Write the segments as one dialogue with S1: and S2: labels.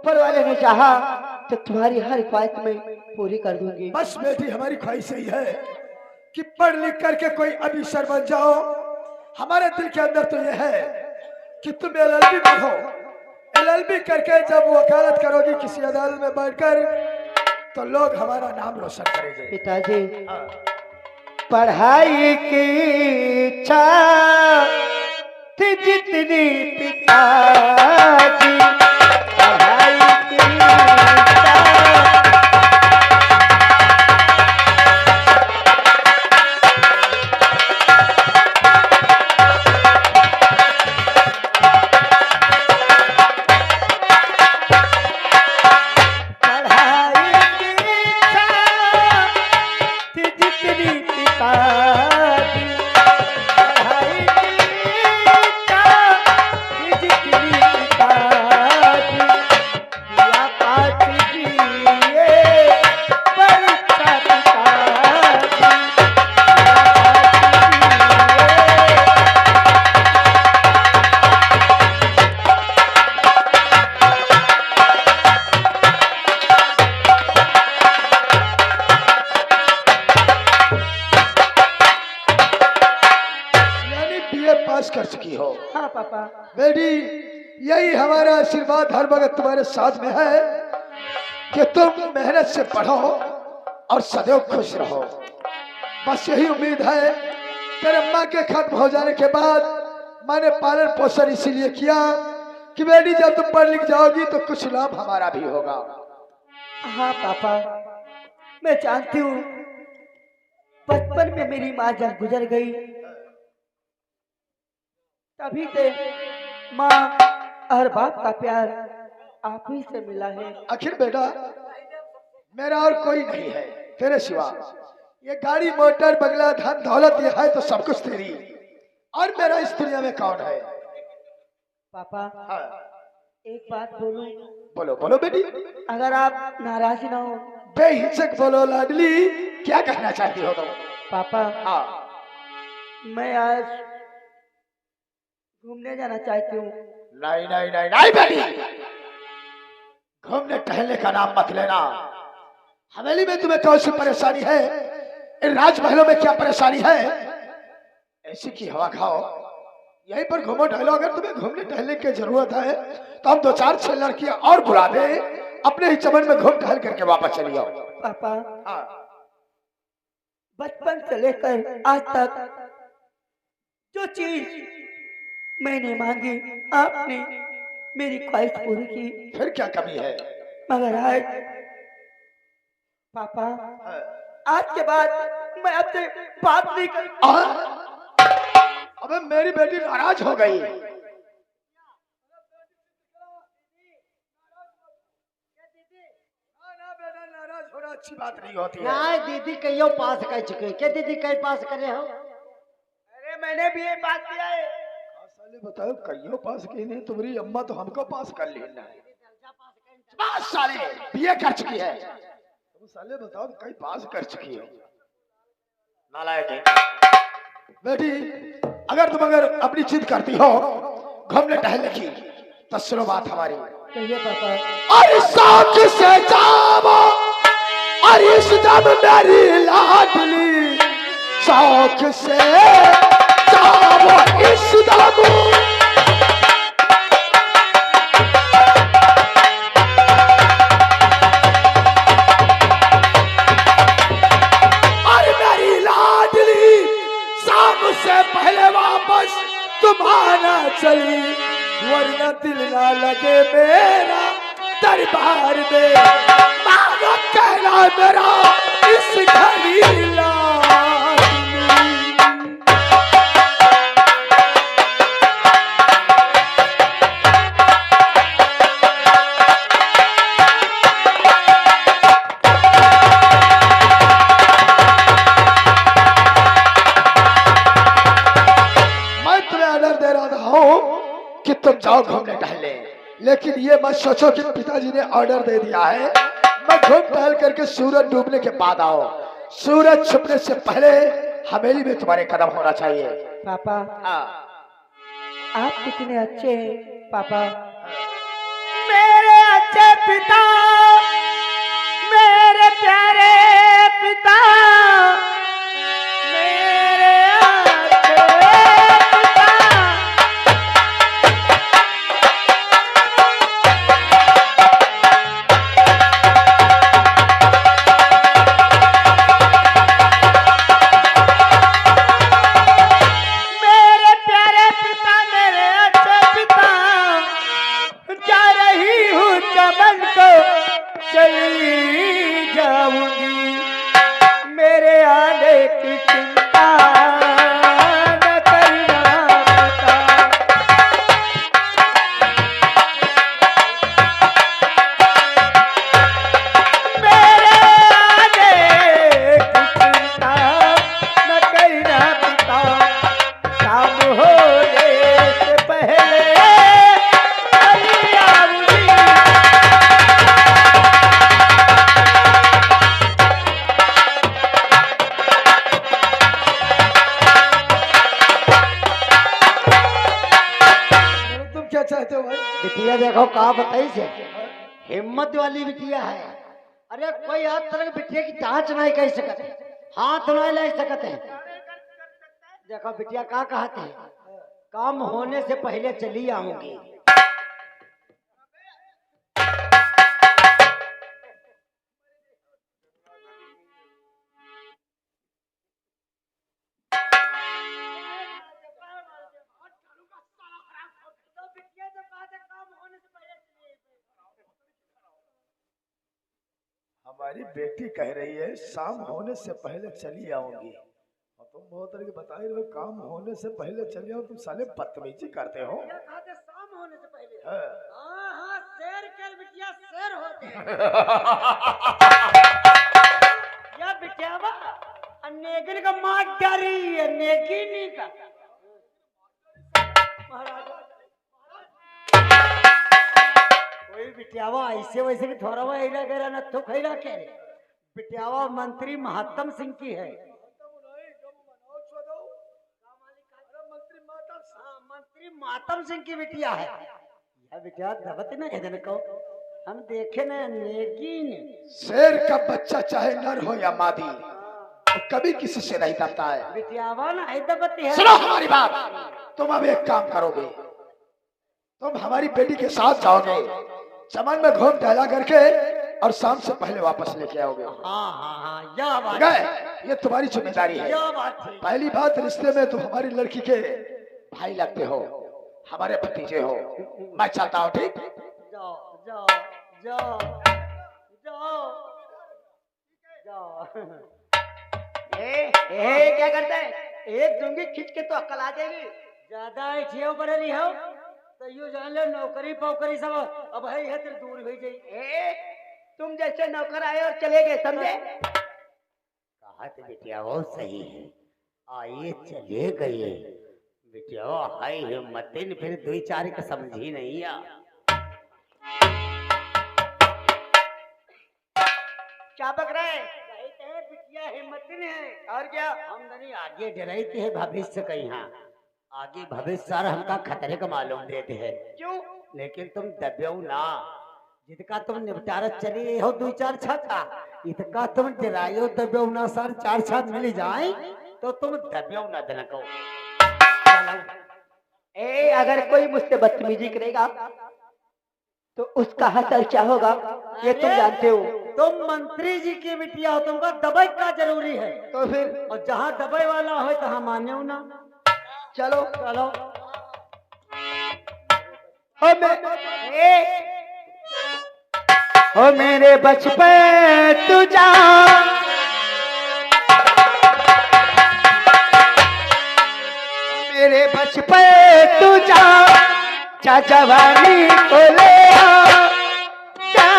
S1: ऊपर वाले ने चाहा तो तुम्हारी हर ख्वाहिश में पूरी कर दूंगी।
S2: बस बेटी हमारी ख्वाहिश यही है कि पढ़ लिख करके कोई अफसर बन जाओ। हमारे दिल के अंदर तो यह है कि तुम एलएलबी पढ़ो। एलएलबी करके जब वकालत करोगी किसी अदालत में बैठकर तो लोग हमारा नाम रोशन करेंगे।
S1: पिताजी पढ़ाई की इच्छा थी जितनी पिताजी, पढ़ाई की इच्छा।
S2: कर चुकी हो।
S1: हाँ पापा।
S2: बेटी यही हमारा आशीर्वाद हर वक्त तुम्हारे साथ में है कि तुम मेहनत से पढ़ो और सदैव खुश रहो। बस यही उम्मीद है। तेरे अम्मा के खत्म हो जाने के बाद मैंने पालन पोषण इसीलिए किया कि बेटी जब तुम पढ़ लिख जाओगी तो कुछ लाभ हमारा भी होगा।
S1: हाँ पापा, मैं जानती हूँ बचपन में मेरी माँ जब गुजर गई तभी से माँ और बाप का प्यार आप ही से मिला है।
S2: आखिर बेटा मेरा और कोई नहीं है तेरे सिवा। ये गाड़ी मोटर बंगला धन दौलत ये है तो सब कुछ तेरी, और मेरा इस दुनिया में कौन है।
S1: पापा
S2: हाँ।
S1: एक बात बोलूं?
S2: बोलो बोलो बेटी।
S1: अगर आप नाराज ना हो।
S2: बेहिचक बोलो लाडली, क्या कहना चाहती हो तुम?
S1: पापा
S2: हाँ।
S1: मैं आज घूमने जाना चाहती हूँ।
S2: नहीं नहीं नहीं नहीं बेटी, घूमने टहलने का नाम मत लेना। हवेली में तुम्हें कौन सी परेशानी है? इन राजमहलों में क्या परेशानी है? ऐसी की हवा खाओ, यहीं पर घूमो टहलो। अगर तुम्हें घूमने टहलने की जरूरत है तो हम 2-4 लड़कियां और बुला दे, अपने ही चमन में घूम टहल करके वापस चली जाओ।
S1: पापा
S2: हाँ।
S1: बचपन से लेकर आज तक जो चीज मैंने मांगी आपने मेरी ख्वाहिश पूरी की।
S2: फिर क्या कमी है?
S1: मगर आज पापा आज के बाद मैं आपसे बात नहीं कर।
S2: अबे मेरी बेटी नाराज हो गई। नाराज होना अच्छी बात नहीं होती है।
S3: नहीं दीदी कहियो पास कर चुके। क्या दीदी कहीं पास करे हो?
S1: अरे मैंने भी ये बात किया है।
S2: साले बताओ कहियो पास की नहीं, तुम्हारी अम्मा तो हमको पास कर लेना है। पास साले बीए कर चुकी है। तुम साले बताओ कहीं पास कर चुकी हो? नालायक है बेटी। अगर अपनी जिद करती हो घूमने टहलने की तो सुनो बात हमारी।
S1: कहिए पापा।
S2: और शौक से जाओ और इस दम मेरी लाडली, शौक से जाओ इस दम। और मेरी लाडली शाम से पहले वापस तुम्हारा चली, वरना दिल ना लगे मेरा दरबार में। मानो कहना मेरा इस घड़ी लाडली। मैं तुम्हें ऑर्डर दे रहा हूँ कि तुम जाओ घूमने टहले, लेकिन ये मत सोचो कि पिताजी ने ऑर्डर दे दिया है। मैं घूम टहल करके सूरज डूबने के बाद आओ। सूरज छुपने से पहले हवेली में तुम्हारे कदम होना चाहिए।
S1: पापा आप कितने अच्छे हैं पापा। मेरे अच्छे पिता, मेरे प्यारे पिता, मेरे अच्छे पिता। मेरे प्यारे पिता, मेरे अच्छे पिता, जा रही हूँ चमन को चली जाऊंगी, मेरे आने की चिंता न करना पिता। मेरे आने की चिंता न करना पिता, शाम होने से पहले चली आऊंगी।
S2: तुम क्या चाहते हो भाई?
S3: बिटिया देखो कहा बताई से हिम्मत वाली बिटिया है। अरे कोई हाथ तरह बिटिया की जांच नहीं कर सकते, हाथ नहीं ले सकते। देखो बिटिया का कहते हैं, काम होने से पहले चली आऊंगी।
S2: हमारी बेटी कह रही है शाम होने से पहले चली आऊंगी, और तुम बहुत तरह के बता रहे हो काम होने से पहले चली आओ। तुम साले बदतमीजी करते हो।
S3: शाम होने से पहले
S2: हाँ।
S3: हाँ, शेर कर बिटिया शेर होते हैं। या बिटियावा नेगिन का मार डारी है, नेगिनी का कोई बिटियावा ऐसे वैसे भी थोड़ा हुआ हिला गया न तो खैरा के बिटियावा मंत्री महात्म सिंह की है। मंत्री महात्म सिंह की बिटिया है। यह बिटिया दबत ना है को हम देखे ना नेगिन।
S2: शेर का बच्चा चाहे नर हो या मादी, तो कभी किसी से नहीं दबता है।
S3: बिटियावा ना है दबती है।
S2: सुनो हमारी बात, तुम अब एक काम करोगे, तुम हमारी बेटी के साथ जाओगे, चमन में घूम टहला करके और शाम से पहले वापस लेके आओगे।
S3: हाँ हाँ हाँ, यह बात
S2: गए, ये तुम्हारी जिम्मेदारी है।
S3: यह बात है।
S2: पहली बात, रिश्ते में तुम हमारी लड़की के भाई लगते हो, हमारे भतीजे हो। मैं चलता हूँ, ठीक?
S3: जाओ जाओ जाओ जाओ जाओ।
S1: क्या करता है? एक दूंगी खींच के तो अक्ल आ जाएगी।
S3: ज्यादा ऐठियो पर नहीं हो तो यू जान लो नौकरी पौकरी सब अब है तेरे दूर हो जाई।
S1: तुम जैसे नौकर आए और चले गए, समझे?
S3: कहा तो बिटिया वो सही है, आइए चले गए बिटिया हाय हिम्मतिन फिर दो चार का समझी नहीं आ।
S1: क्या पक रहा है?
S3: कहते हैं बिटिया हिम्मतिन है
S1: और क्या?
S3: हम नहीं आगे डराते हैं भविष्य का, यहाँ आगे भविष्य सारा हमका खतरे का मालूम देते हैं।
S1: क्यों?
S3: लेकिन तुम दबियो ना, जितका तुम निपटारा चली हो दो चार छाता, इतका तुम डरायो दबियो ना सर चार छात मिल जाए तो तुम दबियो ना दनको।
S1: अगर कोई मुझसे बदतमीजी करेगा तो उसका असर क्या होगा ये तुम जानते हो।
S3: तुम मंत्री जी की बिटिया हो, तुमको दबाई का जरूरी है।
S1: तो फिर
S3: और जहाँ दबाई वाला हो तो हम माने ना।
S1: चलो
S3: चलो
S1: हो मेरे बचपन तू जा, मेरे बचपन तू जा, जवानी को ले आ, जा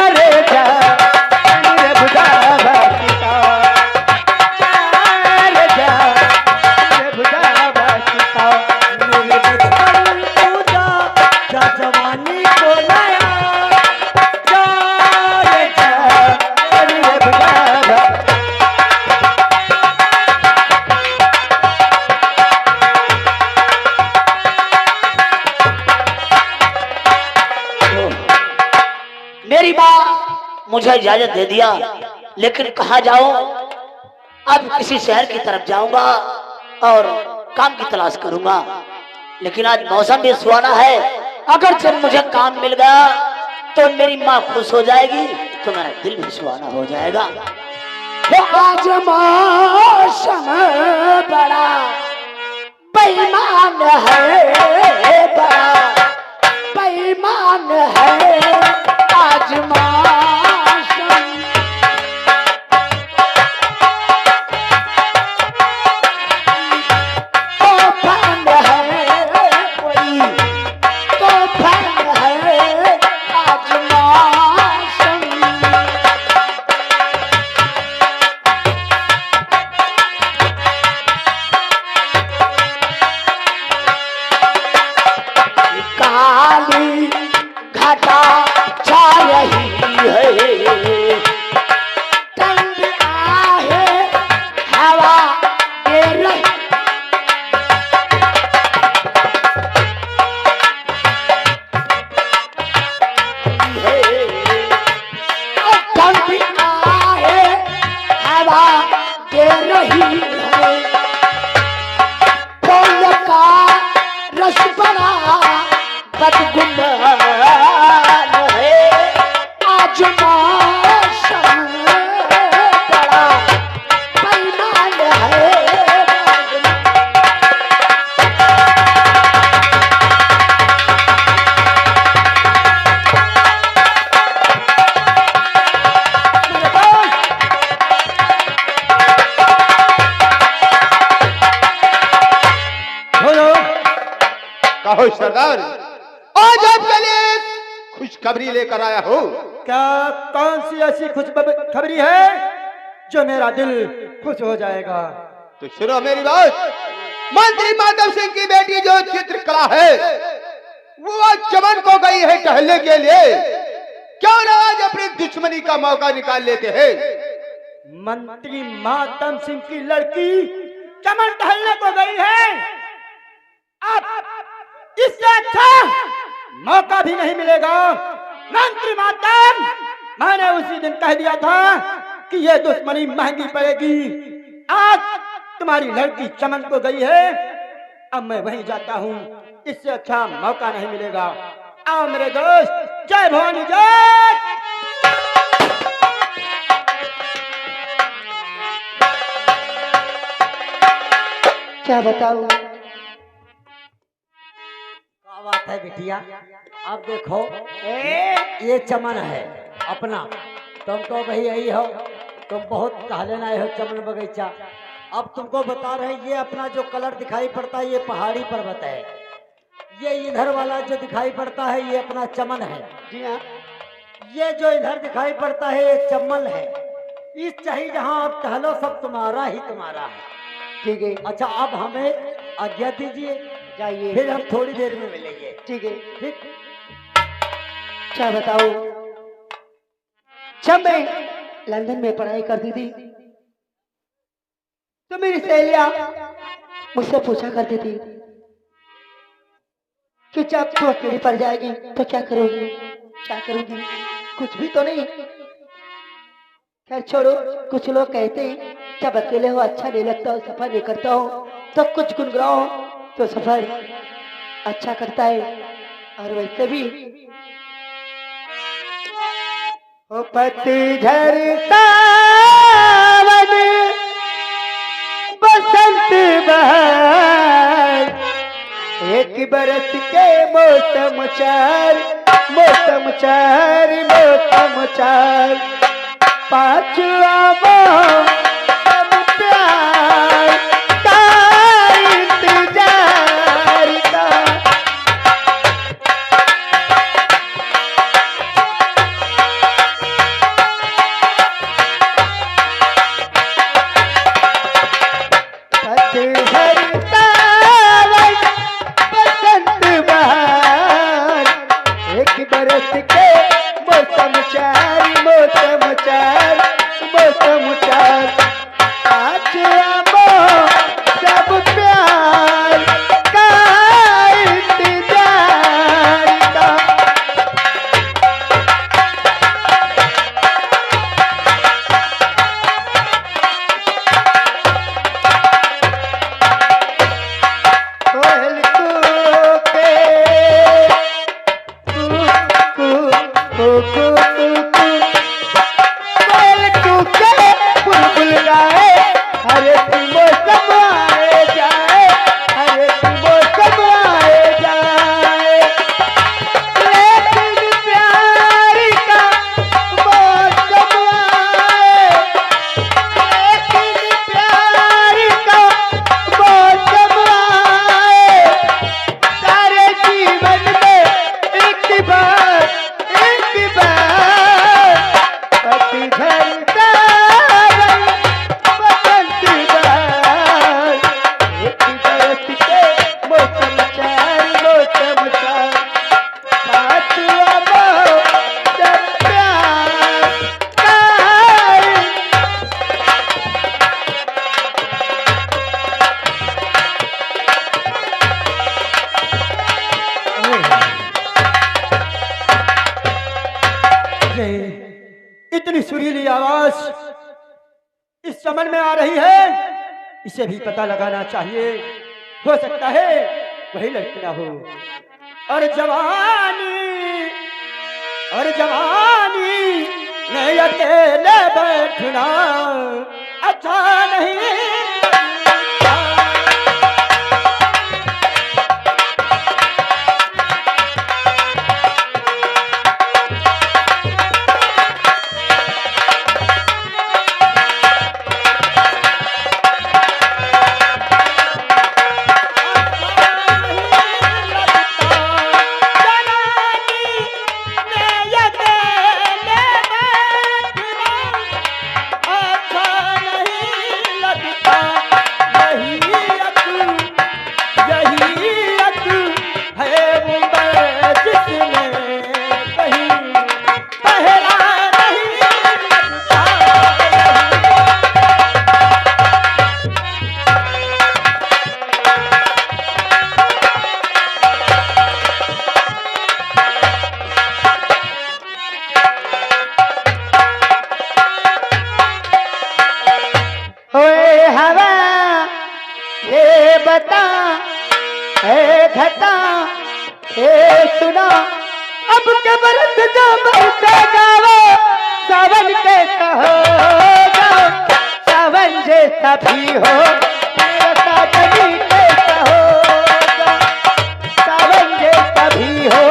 S1: रे जा रे बुढ़ावा सीता, जा रे जा रे बुढ़ावा सीता,
S3: मेरे बचपन तू जा जवानी को लाया,
S1: जा रे जा रे बुढ़ावा।
S4: मुझे इजाजत दे दिया, लेकिन कहाँ जाऊं? अब किसी शहर की तरफ जाऊंगा और काम की तलाश करूंगा। लेकिन आज मौसम भी सुहाना है, अगर जब मुझे काम मिल गया तो मेरी माँ खुश हो जाएगी, तो मेरा दिल भी सुहाना हो जाएगा।
S2: वो आज मौसम बड़ा बेईमान है, बड़ा बेईमान है आज मौसम। तूफान है कोई, तूफान है आज मौसम। काली घटा छा रही है, ठंड आहे हवा दे रही है, ठंड आहे हवा दे रही है। फूल का रस बड़ा बदगुमान है आज मौसम बड़ा बेईमान है।
S5: कहो सरदार, आज आपके लिए खुशखबरी लेकर आया हूँ।
S6: क्या कौन सी ऐसी खुशखबरी है जो मेरा दिल खुश हो जाएगा?
S5: तो सुनो मेरी बात। मंत्री माधव सिंह की बेटी जो चित्रकला है, वो आज चमन को गई है टहलने के लिए। क्यों ना आज अपनी दुश्मनी का मौका निकाल लेते हैं।
S6: मंत्री मातम सिंह की लड़की चमन टहलने को गई है। अब इससे अच्छा मौका भी नहीं मिलेगा। मंत्री मातम, मैंने उसी दिन कह दिया था कि यह दुश्मनी महंगी पड़ेगी। आज तुम्हारी लड़की चमन को गई है, अब मैं वहीं जाता हूँ। इससे अच्छा मौका नहीं मिलेगा। आओ मेरे दोस्त, जय भवानी जय।
S1: क्या बताऊं?
S3: क्या बात है बिटिया? अब देखो, ये चमन है अपना। तुम तो भाई यही हो, तुम बहुत टहलने आए हो चमन बगीचा। अब तुमको बता रहे हैं, ये अपना जो कलर दिखाई पड़ता है ये पहाड़ी पर्वत है। ये इधर वाला जो दिखाई पड़ता है ये अपना चमन है।
S1: जी हाँ।
S3: ये जो इधर दिखाई पड़ता है ये चम्मल है। इस चाहे जहाँ आप टहलो सब तुम्हारा ही तुम्हारा है।
S1: ठीक है।
S3: अच्छा, अब हमें आज्ञा दीजिए,
S1: जाइए।
S3: फिर हम थोड़ी देर में मिलेंगे।
S1: ठीक है।
S3: ठीक।
S1: क्या बताऊं? जब मैं लंदन में पढ़ाई करती थी तो मेरी सहेलियां मुझसे पूछा करती थी कि जब तू अकेली पड़ जाएगी तो क्या करोगी, क्या करोगी? कुछ भी तो नहीं। खैर छोड़ो, कुछ लोग कहते हैं जब अकेले हो अच्छा नहीं लगता हो, सफर नहीं करता हो, तो कुछ गुनगुनाओ तो सफर अच्छा करता है। और वैसे भी
S2: ओ पतझड़ सावन बसंत बहार, एक बरस के मौसम चार, मौसम चार, मौसम चार, पांचवा मौसम प्यार का इंतजार का। पतझड़ सावन बसंत बहार, एक बरस के मौसम चार, मौसम चार, मौसम चार।
S6: सुरीली आवाज इस चमन में आ रही है, इसे भी पता लगाना चाहिए। हो सकता है वही लड़की ना हो। और जवानी मैं अकेले बैठना अच्छा नहीं।
S1: सुना अब के बरस जो बरसे गावो सावन के कहो सावन जैसा भी हो मेरा साजनी के कहो सावन जैसा भी हो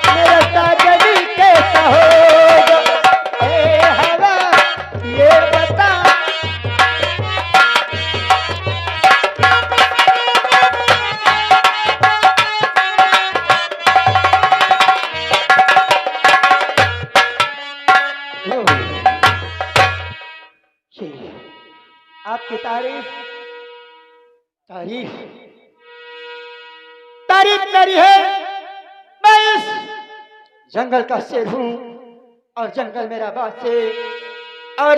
S1: मेरा साजनी के कहो ए हवा ये बता आपकी तारीफ करी है। मैं इस जंगल का शेर हूँ और जंगल मेरा बात से और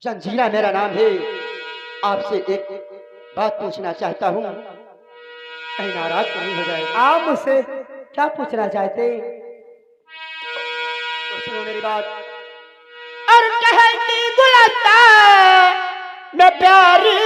S1: जंजीरा मेरा नाम है। आपसे एक बात पूछना चाहता हूँ, कहीं नाराज तो नहीं हो जाए। आप मुझसे क्या पूछना चाहते? तो सुनो मेरी बात। और कहती गुलस्ता मैं प्यारी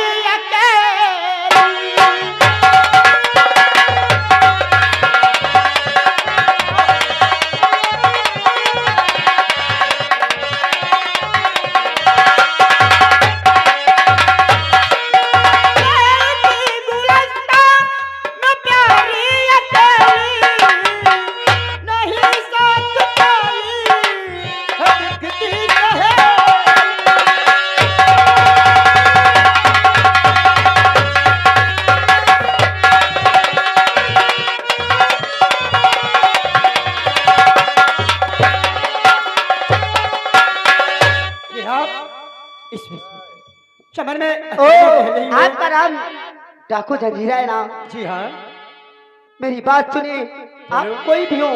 S1: चमन में आपका नाम डाकू जंजीरा है नाम? जी हाँ। मेरी बात सुनिए, आप कोई भी हो,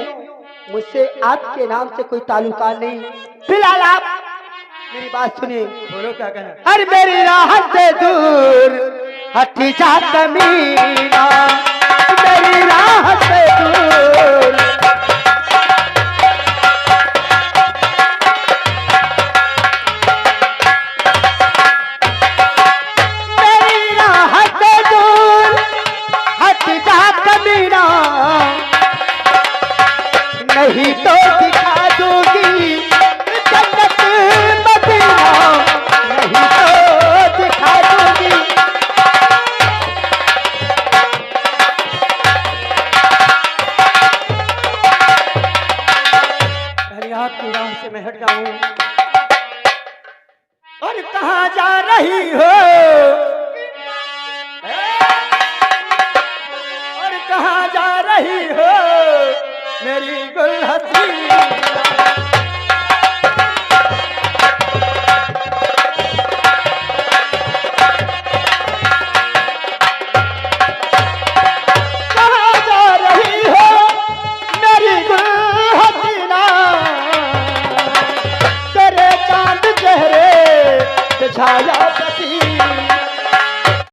S1: मुझसे आपके नाम से कोई ताल्लुका नहीं। फिलहाल आप मेरी बात सुनिए। बोलो क्या कहना। अरे मेरी राह से दूर हटी जा कमीना, मेरी राह से दूर नहीं तो दिखा दूंगी जन्नत मदीना, नहीं तो दिखा दूंगी। पहले आपकी राह से मैं हट जाऊं। और कहाँ जा रही हो, और कहाँ जा रही हो मेरी गुलहसी? कहाँ जा रही हो मेरी गुलहसीना? तेरे चांद चेहरे पे छाया पसीना।